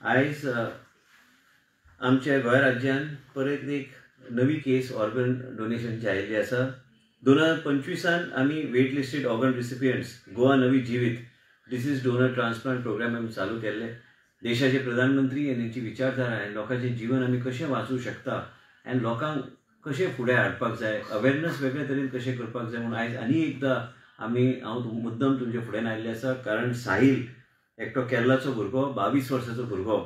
आयज आमच्या गोंय राज्यान परत एक नवी केस ऑर्गन डोनेशनची आयिल्ली आसा. 2025 आमी wait listed organ recipients Goa नवी जिवीत डिसीज डोनर ट्रान्सप्लांट प्रोग्राम आमी चालू केल्ले. देशाचे प्रधानमंत्री आनी तेंची विचारधारा आनी लोकांचें जीवन आमी कशें वाचूंक शकता आनी लोकांक कशें फुडें हाडपाक जाय, अवेरनस वेगळे तरेन कशें करपाक जाय म्हणून आयज आनी एकदां हांव मुद्दम तुमचे फुडें आयिल्ले आसा. कारण साहील एकटो केरळाचो भुरगो 22 वर्साचो भुरगो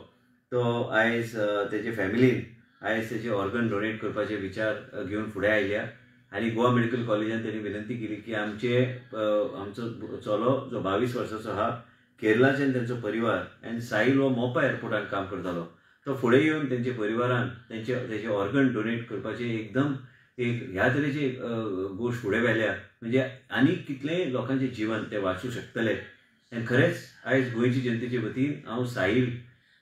तो आयज तेजे फॅमिलीन आयज तेजे ऑर्गन डोनेट करपाचे विचार घेवन फुडें आयल्या आनी गोवा मेडिकल कॉलेजान तेणी विनंती केली की आमचो चलो जो 22 वर्साचो आहा केरळाच्यान तेंचो परिवार आनी साहील हो मोपा एअरपोर्टान काम करतालो, तो फुडें येवन तेंचे परिवारान तेजे ऑर्गन डोनेट करपाचे एकदम एक ह्या तरेची गोश्ट फुडें व्हेल्या म्हणजे आनी कितलेय लोकांचें जीवन ते वाचूं शकतले. आनी खरेंच आयज गोंयची जनतेचे वतीन हांव साहील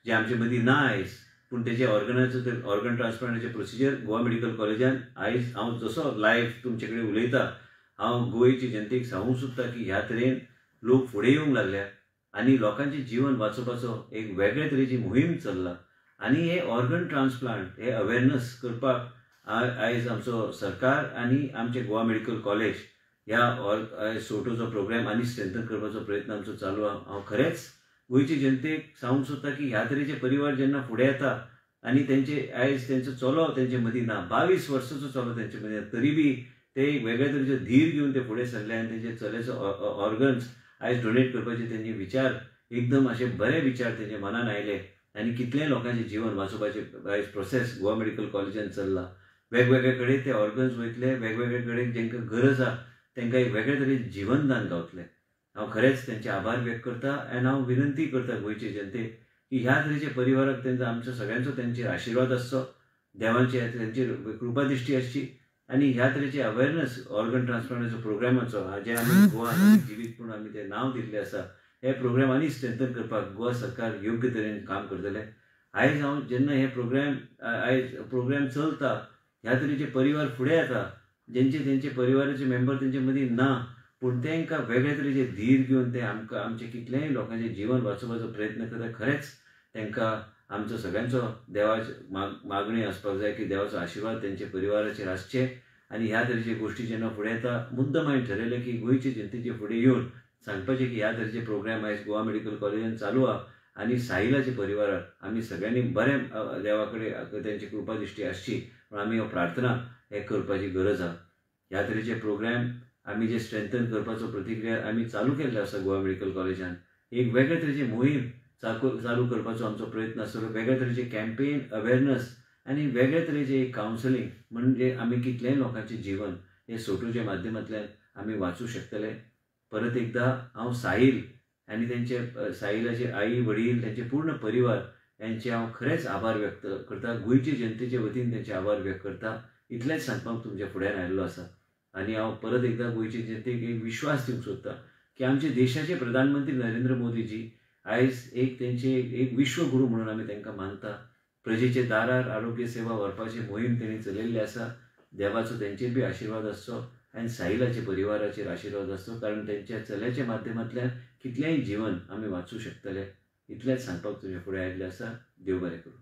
जे आमचे मदीं ना आयज पूण तेजे ऑर्गन ट्रान्सप्लांटाचे प्रोसिजर गोवा मेडिकल कॉलेजान आयज हांव जसो लायव्ह तुमचे कडेन उलयता हांव गोंयची जनतेक सांगूंक सोदता की ह्या तरेन लोक फुडें येवंक लागल्या आनी लोकांचें जीवन वाचोवपाचो एक वेगळे तरेची मोहीम चल्ला. आनी हे ऑर्गन ट्रान्सप्लांट हे अवेरनस करपाक आयज आमचो सरकार आनी आमचे गोवा मेडिकल कॉलेज ह्या सोटोचो प्रोग्राम आनी स्ट्रेंथन करपाचो प्रयत्न आमचो चालू आहा. हांव खरेंच गोंयची जनतेक सांगूंक सोदता की ह्या तरेचे परिवार जेन्ना फुडें येता आनी आयज तेंचो चलो तेंचे मदीं ना, 22 वर्साचो चलो तेंचे मदीं तरी बी ते एक वेगळे तरेचो धीर घेवन ते फुडें सरले आनी तेंचे चल्याचो ऑर्गन्स आयज डोनेट करपाचे तेंचे विचार एकदम अशे बरे विचार तेंच्या मनान आयले आनी कितलेय लोकांचें जीवन वाचोवपाचे आयज प्रोसेस गोवा मेडिकल कॉलेजान चल्ला. वेगवेगळे कडेन ते ऑर्गन्स वयतले, वेगवेगळे कडेन जेंकां गरज आहा तांकां एक वेगळे तरेन जीवनदान गावतलें. हांव खरेंच तेंचे आभार व्यक्त करता आनी हांव विनंती करता गोंयचे जनतेक की ह्या तरेचे परिवाराक तेंचो आमचो सगळ्यांचो तेंचेर आशिर्वाद आसचो, देवांचे तेंचेर कृपा दिश्टी आसची आनी ह्या तरेचे अवेरनस ऑर्गन ट्रान्सप्लांटाचो प्रोग्रामाचो जे आमी गोवा जिवीत म्हणून आमी तें नांव दिल्लें आसा हे प्रोग्राम आनी स्ट्रेंथन करपाक गोवा सरकार योग्य तरेन काम करतले. आयज हांव जेन्ना हे प्रोग्राम चलता ह्या तरेचे परिवार फुडें येता तेंचे परिवाराचे मेंबर तेंचे मदीं ना पूण तांकां वेगळे तरेचे धीर घेवन ते आमचे कितलेय लोकांचें जीवन वाचोवपाचो प्रयत्न करता. खरेंच तांकां आमचो सगळ्यांचो देवाचे मागणी आसपाक जाय की देवाचो आशिर्वाद तेंचे परिवाराचेर आसचे आनी ह्या तरेचे गोश्टी जेन्ना फुडें येता मुद्दम हांवें ठरयलें की गोंयचे जनतेचे फुडें येवन सांगपाचें की ह्या तरेचे प्रोग्राम आयज गोवा मेडिकल कॉलेजान चालू आहा आनी साहिलाचे परिवाराक आमी सगळ्यांनी बरें देवा कडेन तेंची कृपा दिश्टी आसची म्हणून आमी हो प्रार्थना हे करपाची गरज आहा. ह्या तरेचे प्रोग्राम आमी जे स्ट्रेंथन करपाचो प्रतिक्रिया आमी चालू केल्लो आसा गोवा मेडिकल कॉलेजान एक वेगळे तरेची मोहीम चालू करपाचो आमचो प्रयत्न आसतलो. वेगळे तरेचे कॅम्पेन अवेरनस आनी वेगळे तरेचे एक कावन्सिलींग म्हणजे आमी कितलेय लोकांचें जीवन हे सोटूच्या माध्यमांतल्यान आमी वाचूं शकतले. परत एकदां हांव साहील आनी तेंचे साहिलाचे आई वडील तेंचे पूर्ण परिवार यांचे हांव खरेंच आभार व्यक्त करता. गोंयचे जनतेचे वतीन तेंचे आभार व्यक्त करता. इतलेंच सांगपाक तुमच्या फुड्यान आयिल्लो आसा आनी हांव परत एकदां गोंयचे जनतेक एक विश्वास दिवंक सोदता की आमचे देशाचे प्रधानमंत्री नरेंद्र मोदीजी आयज तेंचे एक विश्वगुरू म्हणून आमी तांकां मानता. प्रजेचे दारार आरोग्य सेवा व्हरपाची मोहीम तेणी चलयल्ली आसा. देवाचो तेंचेर बी आशिर्वाद आसचो आनी साहिलाच्या परिवाराचेर आशिर्वाद आसचो कारण तेंच्या चल्याच्या माध्यमांतल्यान कितलेंय जीवन आमी वाचूं शकतले. इतलेंच सांगपाक तुजे फुडें आयिल्लें आसा. देव बरें करूं.